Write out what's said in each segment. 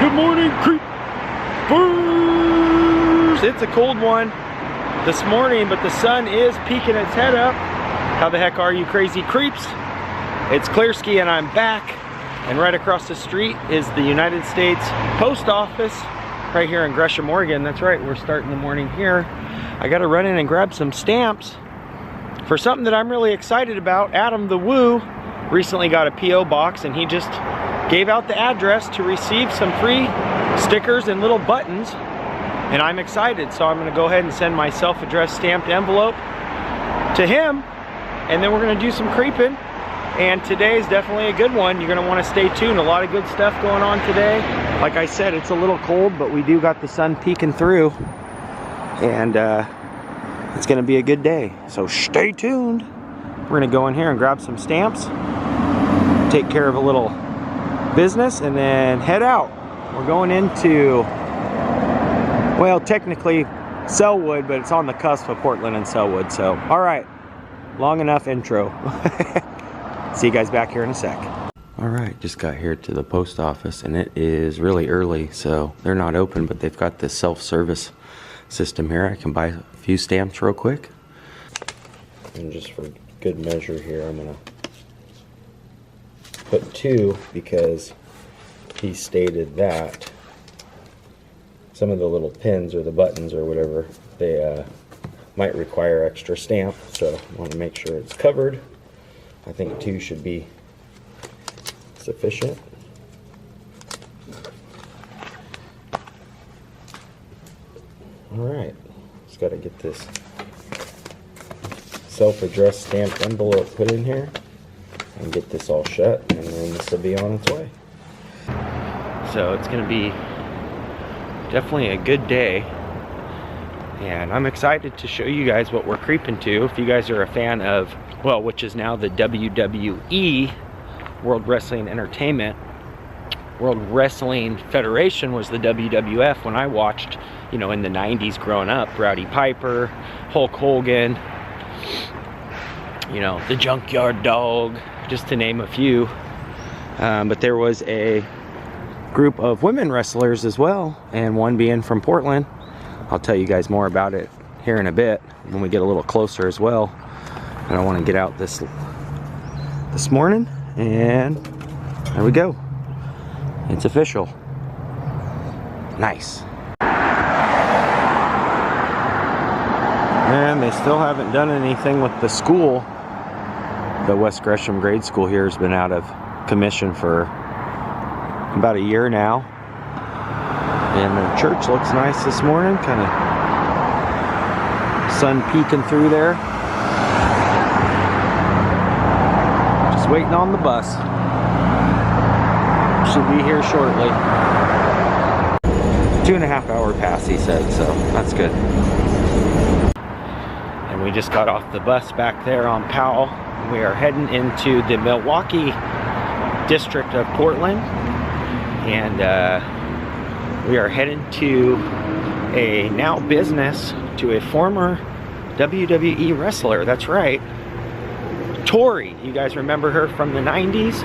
Good morning, Kreepers! It's a cold one this morning, but the sun is peeking its head up. How the heck are you crazy creeps? It's Klearski and I'm back. And right across the street is the United States Post Office right here in Gresham, Oregon. That's right, we're starting the morning here. I gotta run in and grab some stamps for something that I'm really excited about. Adam the Woo recently got a P.O. box and he just gave out the address to receive some free stickers and little buttons. And I'm excited, so I'm gonna go ahead and send my self-addressed stamped envelope to him. And then we're gonna do some creeping. And today is definitely a good one. You're gonna wanna stay tuned. A lot of good stuff going on today. Like I said, it's a little cold, but we do got the sun peeking through. And it's gonna be a good day. So stay tuned. We're gonna go in here and grab some stamps, take care of a little business, and then head out. We're going into, well, technically Selwood, but it's on the cusp of Portland and Selwood. So, all right, long enough intro. See you guys back here in a sec. All right, just got here to the post office and it is really early, so they're not open, but they've got this self-service system here. I can buy a few stamps real quick. And just for good measure here, I'm gonna put 2 because he stated that some of the little pins or the buttons or whatever, they might require extra stamp, so I want to make sure it's covered. I think 2 should be sufficient. Alright, just got to get this self-addressed stamped envelope put in here and get this all shut, and then this will be on its way. So it's going to be definitely a good day, and I'm excited to show you guys what we're creeping to. If you guys are a fan of, well, which is now the WWE, World Wrestling Entertainment. World Wrestling Federation was the WWF when I watched, you know, in the 90s growing up. Rowdy Piper, Hulk Hogan, you know, the Junkyard Dog, just to name a few. But there was a group of women wrestlers as well, and one being from Portland. I'll tell you guys more about it here in a bit when we get a little closer as well. And I want to get out this morning, and there we go. It's official. Nice. And they still haven't done anything with the school. The West Gresham Grade School here has been out of commission for about a year now. And the church looks nice this morning, kind of sun peeking through there. Just waiting on the bus. Should be here shortly. 2.5 hour pass, he said, so that's good. And we just got off the bus back there on Powell. We are heading into the Milwaukee district of Portland, and we are heading to a now business to a former WWE wrestler. That's right, Tori. You guys remember her from the 90s?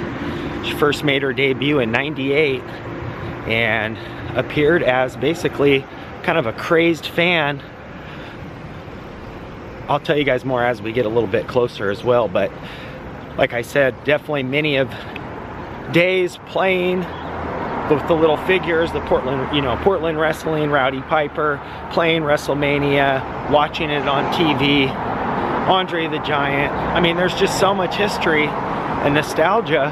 She first made her debut in '98 and appeared as basically kind of a crazed fan. I'll tell you guys more as we get a little bit closer as well, but like I said, definitely many of days playing with the little figures, the Portland, you know, Portland wrestling, Rowdy Piper, playing WrestleMania, watching it on TV, Andre the Giant. I mean, there's just so much history and nostalgia,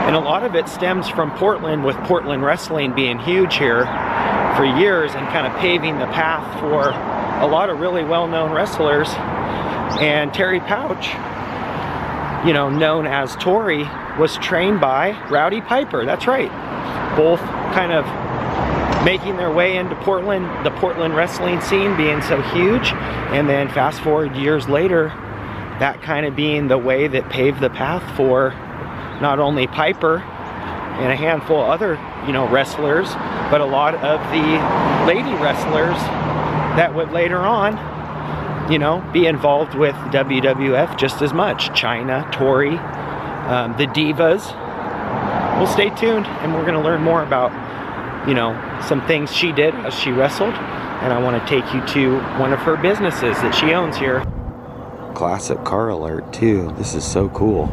and a lot of it stems from Portland, with Portland wrestling being huge here for years and kind of paving the path for a lot of really well-known wrestlers. And Terry Pouch, you know, known as Tori, was trained by Rowdy Piper. That's right. Both kind of making their way into Portland, the Portland wrestling scene being so huge, and then fast forward years later, that kind of being the way that paved the path for not only Piper and a handful of other, you know, wrestlers, but a lot of the lady wrestlers that would later on, you know, be involved with WWF just as much. Chyna, Tori, the Divas. We'll stay tuned, and we're going to learn more about you know, some things she did as she wrestled. And I want to take you to one of her businesses that she owns here. Classic car alert too. This is so cool.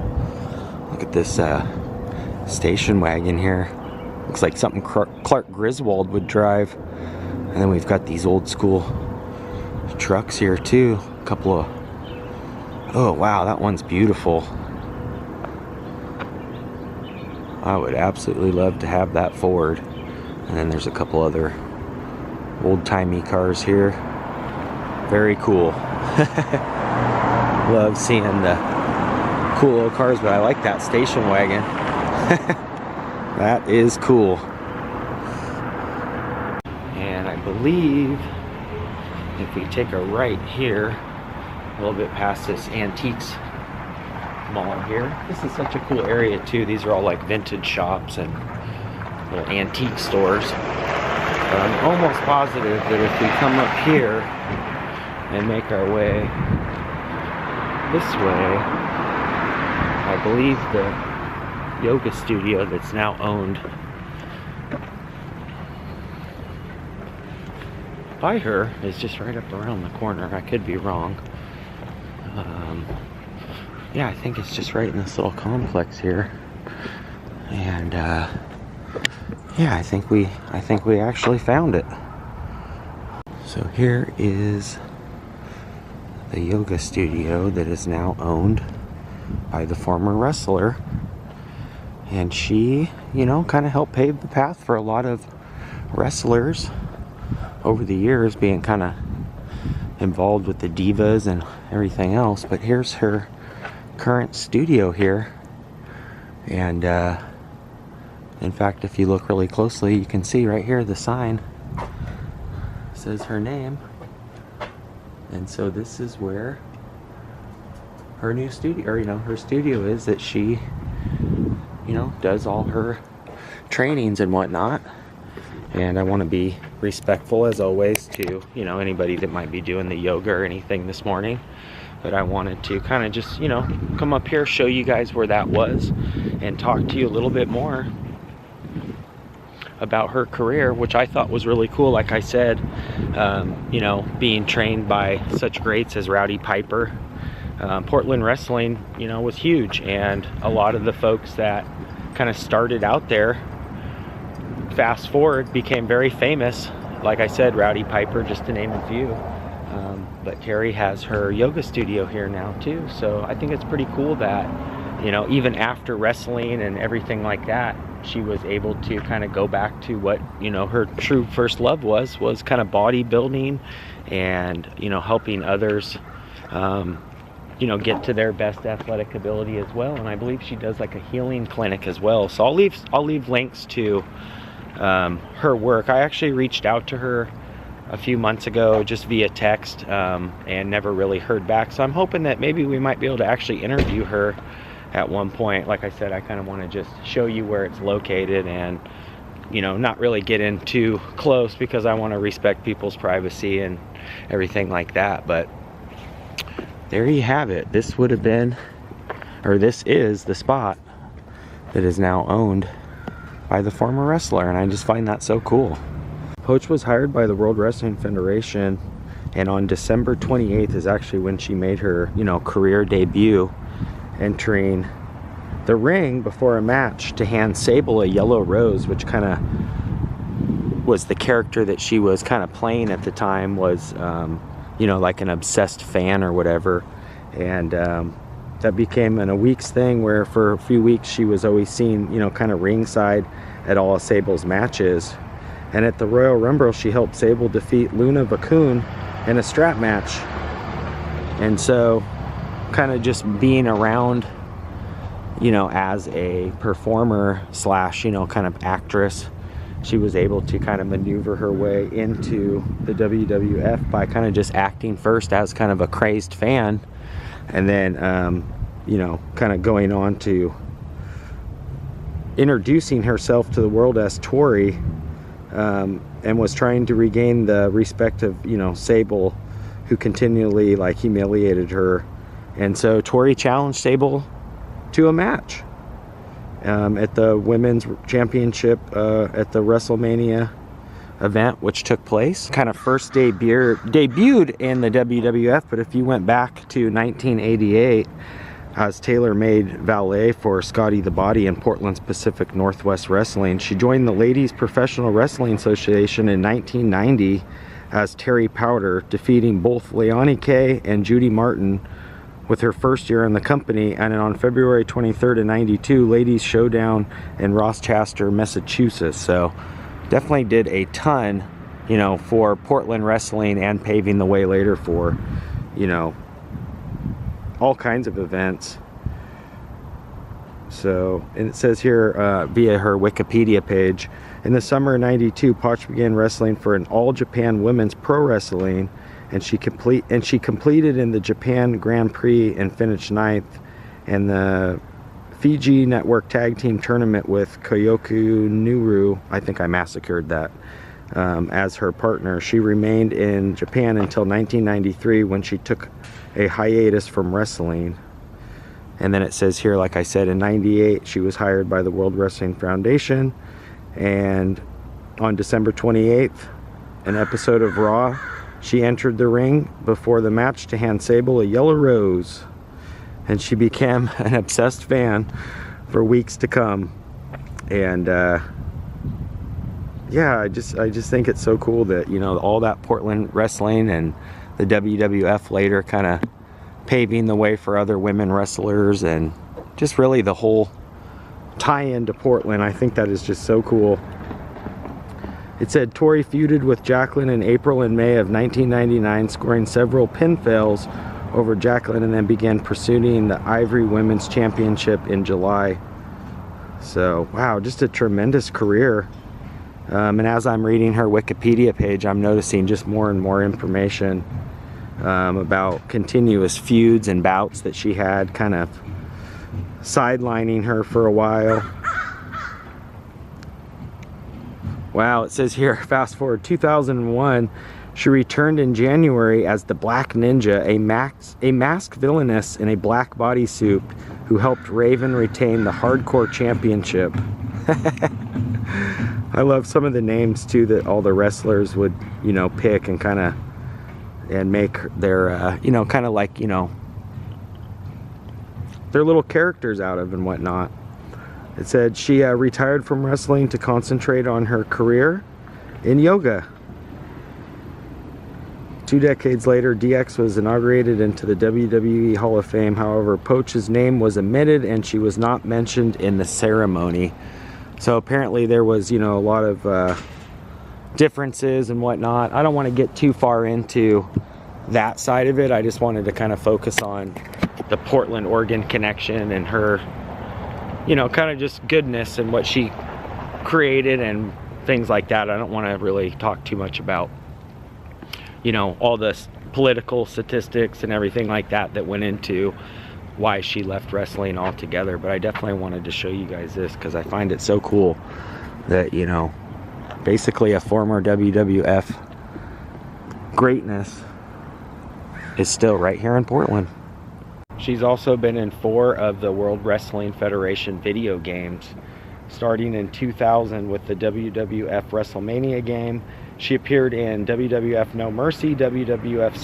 Look at this station wagon here. Looks like something Clark Griswold would drive. And then we've got these old school trucks here too. A couple of, oh wow, that one's beautiful. I would absolutely love to have that Ford. And then there's a couple other old-timey cars here. Very cool. Love seeing the cool old cars, but I like that station wagon. That is cool. And I believe if we take a right here, a little bit past this antiques mall here. This is such a cool area too. These are all like vintage shops and little antique stores. But I'm almost positive that if we come up here and make our way this way, I believe the yoga studio that's now owned by her is just right up around the corner. I could be wrong. Yeah, I think it's just right in this little complex here. And yeah, I think we actually found it. So here is the yoga studio that is now owned by the former wrestler. And she, you know, kind of helped pave the path for a lot of wrestlers over the years, being kind of involved with the divas and everything else. But here's her current studio here. And in fact, if you look really closely, you can see right here the sign says her name. And so this is where her new studio, or you know, her studio is, that she, you know, does all her trainings and whatnot. And I want to be respectful as always to, you know, anybody that might be doing the yoga or anything this morning. But I wanted to kind of just, you know, come up here, show you guys where that was, and talk to you a little bit more about her career, which I thought was really cool. Like I said, you know, being trained by such greats as Rowdy Piper. Portland wrestling, you know, was huge, and a lot of the folks that kind of started out there, fast forward, became very famous. Like I said, Rowdy Piper, just to name a few. But Terry has her yoga studio here now too. So I think it's pretty cool that, you know, even after wrestling and everything like that, she was able to kind of go back to what, you know, her true first love was kind of bodybuilding and, you know, helping others, you know, get to their best athletic ability as well. And I believe she does like a healing clinic as well. So I'll leave links to her work. I actually reached out to her a few months ago just via text and never really heard back. So I'm hoping that maybe we might be able to actually interview her at one point. Like I said, I kind of want to just show you where it's located and, you know, not really get in too close because I want to respect people's privacy and everything like that. But there you have it. This would have been, or this is the spot that is now owned by the former wrestler, and I just find that so cool. Poach was hired by the World Wrestling Federation, and on December 28th is actually when she made her, you know, career debut, entering the ring before a match to hand Sable a yellow rose, which kind of was the character that she was kind of playing at the time, was you know, like an obsessed fan or whatever. And that became a week's thing where for a few weeks she was always seen, you know, kind of ringside at all of Sable's matches. And at the Royal Rumble, she helped Sable defeat Luna Bakun in a strap match. And so kind of just being around, you know, as a performer slash, you know, kind of actress, she was able to kind of maneuver her way into the WWF by kind of just acting first as kind of a crazed fan, and then you know, kind of going on to introducing herself to the world as Tori, and was trying to regain the respect of, you know, Sable, who continually like humiliated her. And so Tori challenged Sable to a match, at the Women's Championship at the WrestleMania event, which took place. Kind of first debuted in the WWF, but if you went back to 1988 as tailor-made valet for Scotty the Body in Portland's Pacific Northwest Wrestling. She joined the Ladies Professional Wrestling Association in 1990 as Terry Powder, defeating both Leonie Kay and Judy Martin with her first year in the company. And then on February 23rd of 92, Ladies Showdown in Rochester, Massachusetts. So definitely did a ton, you know, for Portland wrestling and paving the way later for, you know, all kinds of events. So, and it says here via her Wikipedia page, in the summer of 92, Potch began wrestling for an All Japan Women's Pro Wrestling, and she completed in the Japan Grand Prix and finished 9th, and the Fiji Network Tag Team Tournament with Koyoku Nuru, I think I massacred that, as her partner. She remained in Japan until 1993 when she took a hiatus from wrestling. And then it says here, like I said, in 98 she was hired by the World Wrestling Foundation, and on December 28th, an episode of Raw, she entered the ring before the match to hand Sable a yellow rose, and she became an obsessed fan for weeks to come. And yeah, I just think it's so cool that, you know, all that Portland wrestling and the WWF later kind of paving the way for other women wrestlers, and just really the whole tie-in to Portland. I think that is just so cool. It said Tori feuded with Jacqueline in April and May of 1999, scoring several pinfalls over Jacqueline, and then began pursuing the Ivory Women's Championship in July. So wow, just a tremendous career. And as I'm reading her Wikipedia page, I'm noticing just more and more information about continuous feuds and bouts that she had, kind of sidelining her for a while. Wow, it says here, fast forward 2001, she returned in January as the Black Ninja, a masked villainess in a black bodysuit who helped Raven retain the Hardcore Championship. I love some of the names too that all the wrestlers would, you know, pick and kind of and make their, you know, kind of like, you know, their little characters out of and whatnot. It said she retired from wrestling to concentrate on her career in yoga. 2 decades later, DX was inaugurated into the WWE Hall of Fame. However, Poach's name was omitted and she was not mentioned in the ceremony. So apparently there was, you know, a lot of differences and whatnot. I don't want to get too far into that side of it. I just wanted to kind of focus on the Portland, Oregon connection and her, you know, kind of just goodness and what she created and things like that. I don't want to really talk too much about, you know, all the political statistics and everything like that that went into why she left wrestling altogether. But I definitely wanted to show you guys this because I find it so cool that, you know, basically a former WWF greatness is still right here in Portland. She's also been in 4 of the World Wrestling Federation video games, starting in 2000 with the WWF WrestleMania game. She appeared in WWF No Mercy, WWF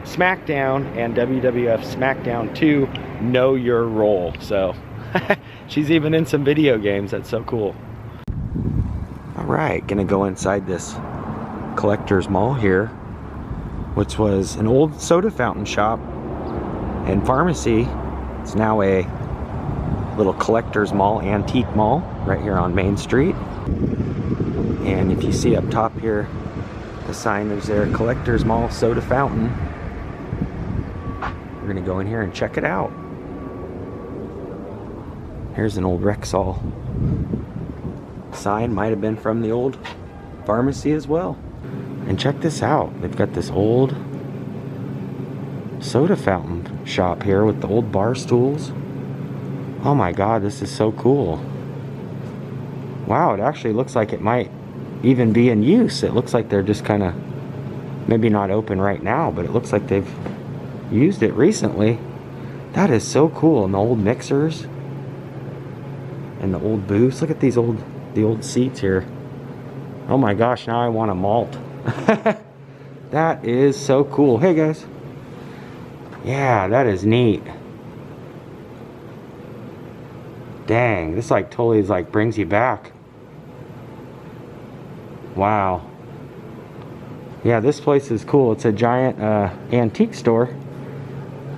SmackDown, and WWF SmackDown 2 Know Your Role. So she's even in some video games. That's so cool. Alright, gonna go inside this collector's mall here, which was an old soda fountain shop and pharmacy. It's now a little collector's mall, antique mall, right here on Main Street. And if you see up top here, the sign is there, Collector's Mall Soda Fountain. We're gonna go in here and check it out. Here's an old Rexall sign, might have been from the old pharmacy as well. And check this out, they've got this old soda fountain shop here with the old bar stools. Oh my god, this is so cool. Wow, it actually looks like it might even be in use. It looks like they're just kind of maybe not open right now, but it looks like they've used it recently. That is so cool. And the old mixers. And the old booths. Look at the old seats here. Oh my gosh, now I want a malt. That is so cool. Hey guys. Yeah, that is neat. Dang, this like totally like brings you back. Wow. Yeah, this place is cool. It's a giant antique store.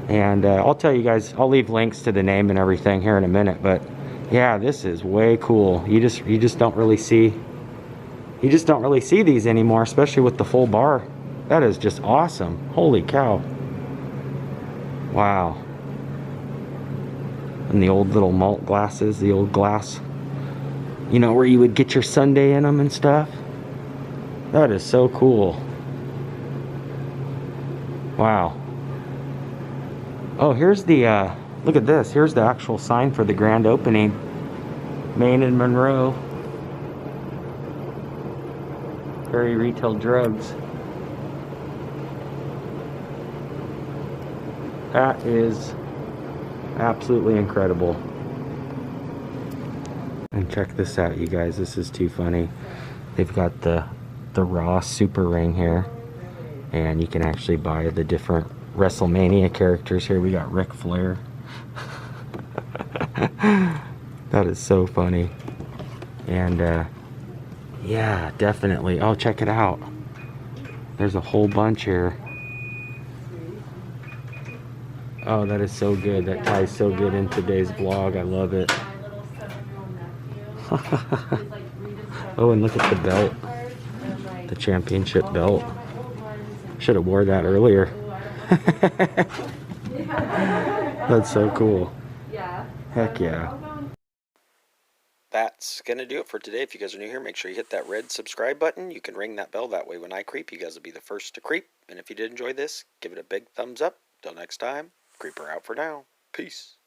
And I'll tell you guys, I'll leave links to the name and everything here in a minute, but yeah, this is way cool. You just don't really see these anymore, especially with the full bar. That is just awesome. Holy cow. Wow. And the old little malt glasses, the old glass, you know, where you would get your sundae in them and stuff. That is so cool. Wow. Oh, here's the, look at this. Here's the actual sign for the grand opening. Main and Monroe. Perry Retail Drugs. That is absolutely incredible. And check this out, you guys. This is too funny. They've got the Raw Super Ring here. And you can actually buy the different WrestleMania characters here. We got Ric Flair. That is so funny. And yeah, definitely. Oh, check it out. There's a whole bunch here. Oh, that is so good. That ties so good in today's vlog. I love it. Oh, and look at the belt. The championship belt. Should have wore that earlier. That's so cool. Heck yeah. That's gonna do it for today. If you guys are new here, make sure you hit that red subscribe button. You can ring that bell. That way when I creep, you guys will be the first to creep. And if you did enjoy this, give it a big thumbs up. Till next time, Creeper out for now. Peace.